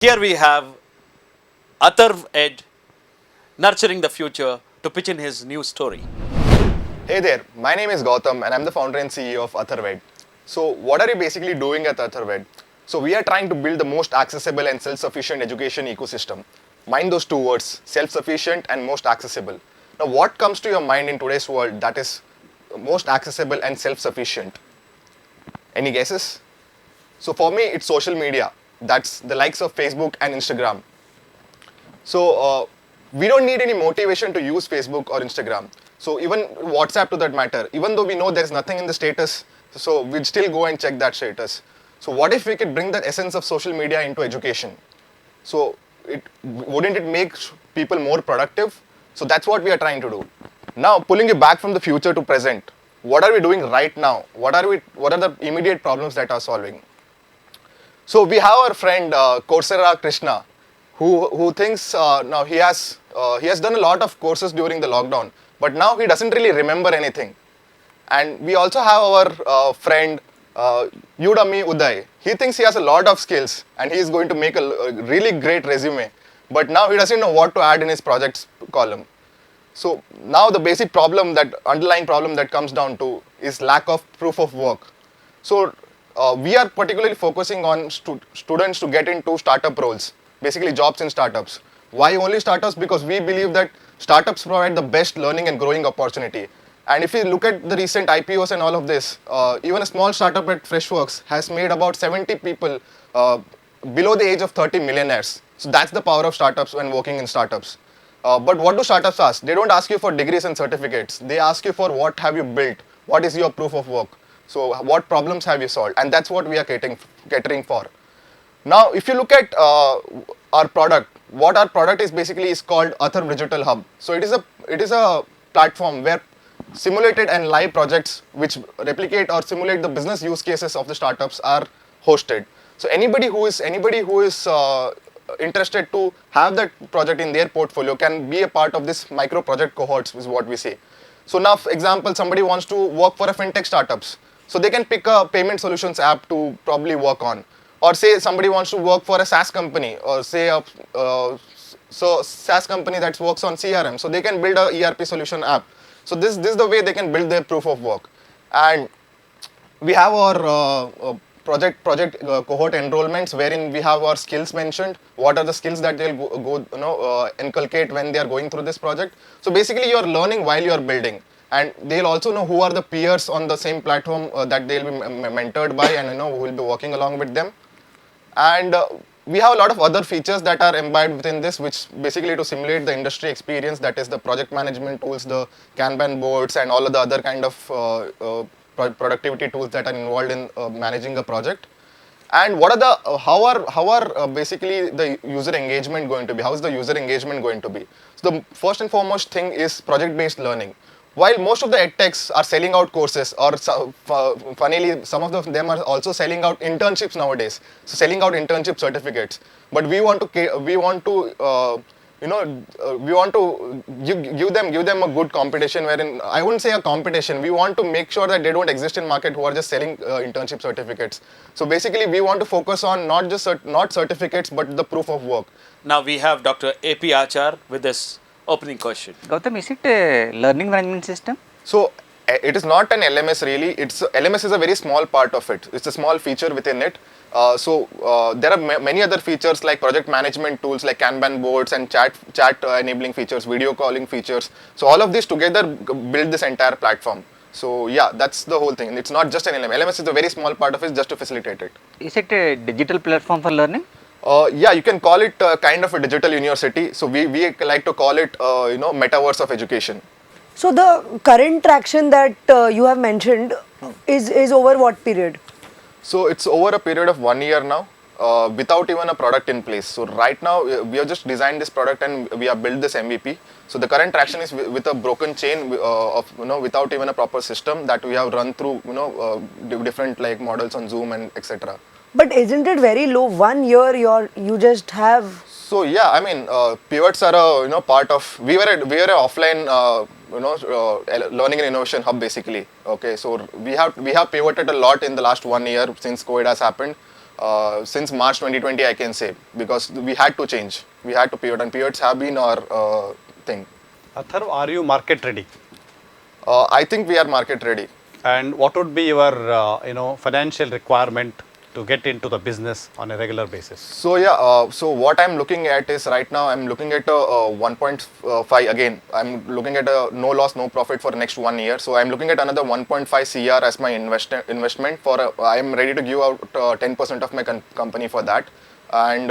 Here we have Athrv-ED nurturing the future to pitch in his new story. Hey there, my name is Gautam and I'm the founder and CEO of Athrv-ED. So what are you basically doing at Athrv-ED? So we are trying to build the most accessible and self-sufficient education ecosystem. Mind those two words, self-sufficient and most accessible. Now what comes to your mind in today's world that is most accessible and self-sufficient? Any guesses? So for me, it's social media. That's the likes of Facebook and Instagram. So we don't need any motivation to use Facebook or Instagram. So even WhatsApp to that matter, even though we know there's nothing in the status, so we'd still go and check that status. So what if we could bring the essence of social media into education? So wouldn't it make people more productive? So that's what we are trying to do. Now pulling it back from the future to present, what are we doing right now? What are the immediate problems that are solving? So we have our friend Coursera Krishna, who thinks now he has done a lot of courses during the lockdown, but now he doesn't really remember anything. And we also have our friend Udemy Uday. He thinks he has a lot of skills and he is going to make a really great resume, but now he doesn't know what to add in his projects column. So now the basic problem, that underlying problem that comes down to is lack of proof of work. So we are particularly focusing on students to get into startup roles, basically jobs in startups. Why only startups? Because we believe that startups provide the best learning and growing opportunity. And if you look at the recent IPOs and all of this, even a small startup at Freshworks has made about 70 people below the age of 30 millionaires. So that's the power of startups when working in startups. But what do startups ask? They don't ask you for degrees and certificates. They ask you for what have you built? What is your proof of work? So what problems have you solved? And that's what we are catering for. Now, if you look at our product, what our product is basically is called Athrv Digital Hub. So it is a platform where simulated and live projects which replicate or simulate the business use cases of the startups are hosted. So anybody who is interested to have that project in their portfolio can be a part of this micro project cohorts, is what we say. So now, for example, somebody wants to work for a fintech startups, so they can pick a payment solutions app to probably work on. Or say somebody wants to work for a SaaS company, or say a SaaS company that works on CRM, so they can build a ERP solution app. So this is the way they can build their proof of work. And we have our project cohort enrollments, wherein we have our skills mentioned. What are the skills that they'll inculcate when they are going through this project? So basically, you're learning while you're building, and they'll also know who are the peers on the same platform that they'll be mentored by, and who will be working along with them. And we have a lot of other features that are embedded within this, which basically to simulate the industry experience, that is the project management tools, the Kanban boards, and all of the other kind of productivity tools that are involved in managing a project. And what are the how are basically the user engagement going to be? How is the user engagement going to be? So the first and foremost thing is project-based learning. While most of the edtechs are selling out courses, or funnily, some of them are also selling out internships nowadays. So selling out internship certificates. But we want to we want to give them a good competition, wherein I wouldn't say a competition. We want to make sure that they don't exist in market who are just selling internship certificates. So basically, we want to focus on not just not certificates, but the proof of work. Now we have Dr. A.P. Achar with this opening question. Gautam, is it a learning management system? So it is not an LMS really. LMS is a very small part of it. It's a small feature within it. There are many other features like project management tools like Kanban boards and chat enabling features, video calling features. So all of these together build this entire platform. So yeah, that's the whole thing. It's not just an LMS. LMS is a very small part of it, just to facilitate it. Is it a digital platform for learning? Yeah, you can call it kind of a digital university. So we like to call it metaverse of education. So the current traction that you have mentioned is over what period? So it's over a period of 1 year now, without even a product in place. So right now we have just designed this product and we have built this MVP. So the current traction is with a broken chain of without even a proper system that we have run through different like models on Zoom and etc. But isn't it very low? 1 year you just have. So yeah, I mean pivots are a part of. We were a offline learning and innovation hub basically. Okay, so we have pivoted a lot in the last 1 year since COVID has happened. since March 2020, I can say, because we had to change. We had to pivot, and pivots have been our thing. Atharv, are you market ready? I think we are market ready. And what would be your financial requirement to get into the business on a regular basis? So yeah, so what I'm looking at is right now I'm looking at a 1.5 again. I'm looking at a no loss, no profit for the next 1 year. So I'm looking at another 1.5 CR as my investment. I am ready to give out 10% of my company for that. And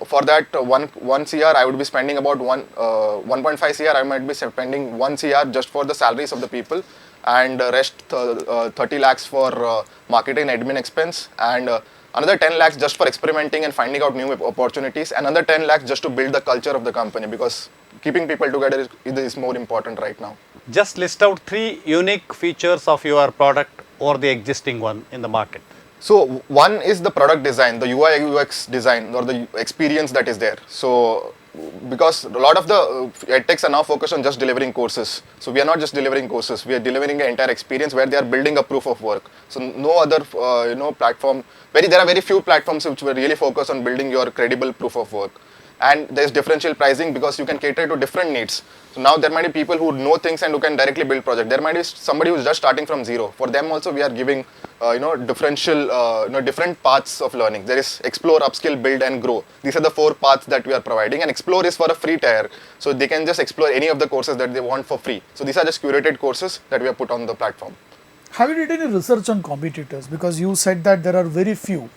for that one CR, I would be spending about 1.5 CR. I might be spending 1 CR just for the salaries of the people, and rest 30 lakhs for marketing and admin expense, and another 10 lakhs just for experimenting and finding out new opportunities, and another 10 lakhs just to build the culture of the company, because keeping people together is more important right now. Just list out 3 unique features of your product or the existing one in the market. So one is the product design, the UI UX design, or the experience that is there. So because a lot of the edtechs are now focused on just delivering courses. So we are not just delivering courses, we are delivering an entire experience where they are building a proof of work. So no other platform, there are very few platforms which were really focused on building your credible proof of work. And there's differential pricing because you can cater to different needs. So now there might be people who know things and who can directly build projects. There might be somebody who's just starting from zero. For them also we are giving differential, different paths of learning. There is explore, upskill, build and grow. These are the 4 paths that we are providing, and explore is for a free tier. So they can just explore any of the courses that they want for free. So these are just curated courses that we have put on the platform. Have you did any research on competitors? Because you said that there are very few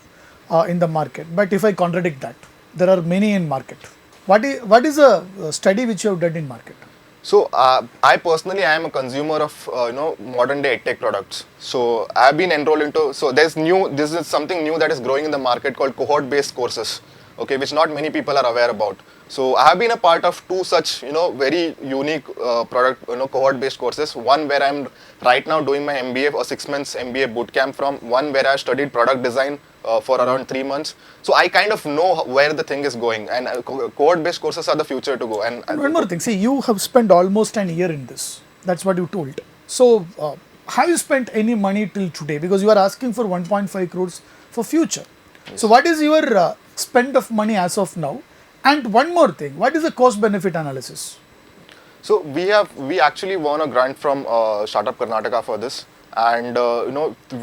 in the market. But if I contradict that, there are many in market. What is a study which you have done in market? So I personally am a consumer of modern day edtech products. So I have been enrolled into, so this is something new that is growing in the market called cohort based courses, okay, which not many people are aware about. So I have been a part of 2 such very unique product cohort based courses. One where I'm right now doing my MBA or 6 months MBA bootcamp from, one where I studied product design for around 3 months. So I kind of know where the thing is going, and cohort based courses are the future to go. And one more thing, see, you have spent almost an year in this. That's what you told. So have you spent any money till today? Because you are asking for 1.5 crores for future. Yes. So what is your spend of money as of now? And one more thing, what is the cost benefit analysis? So we actually won a grant from Startup Karnataka for this, and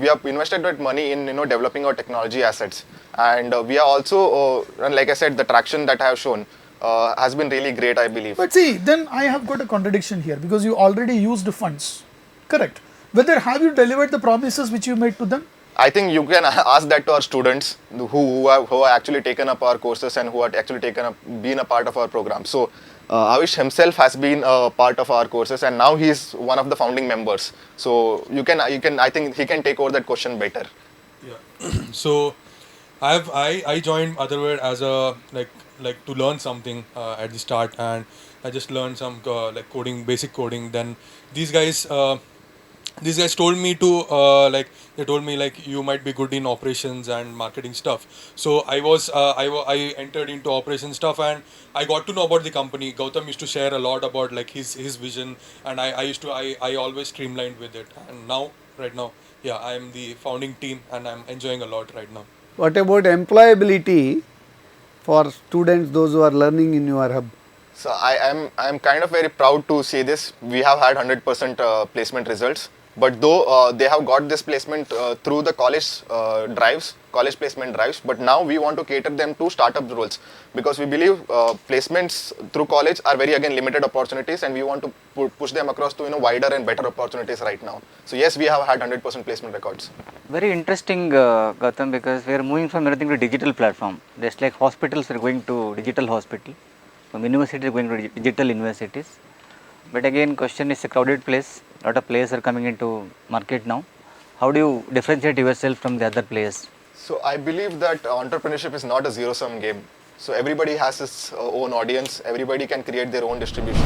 we have invested that money in developing our technology assets, and we are also and like I said, the traction that I have shown has been really great, I believe. But see, then I have got a contradiction here, because you already used funds, correct? Whether have you delivered the promises which you made to them? I think you can ask that to our students who have actually taken up our courses and who have actually been a part of our program. So Avish himself has been a part of our courses, and now he is one of the founding members. So I think he can take over that question better. Yeah. So I joined Athrv-ED as a like to learn something at the start, and I just learned some coding, basic coding. Then these guys told me to they told me you might be good in operations and marketing stuff. So I entered into operations stuff, and I got to know about the company. Gautam used to share a lot about his vision, and I always streamlined with it. And right now, yeah, I am the founding team, and I'm enjoying a lot right now. What about employability for students, those who are learning in your hub? So I'm kind of very proud to say this. We have had 100% placement results. But though they have got this placement through the college placement drives, but now we want to cater them to startup roles, because we believe placements through college are very limited opportunities, and we want to push them across to wider and better opportunities right now. So yes, we have had 100% placement records. Very interesting, Gautam, because we are moving from everything to digital platform. Just like hospitals are going to digital hospital, from universities are going to digital universities. But again, question is a crowded place. A lot of players are coming into market now. How do you differentiate yourself from the other players? So I believe that entrepreneurship is not a zero-sum game. So everybody has his own audience. Everybody can create their own distribution.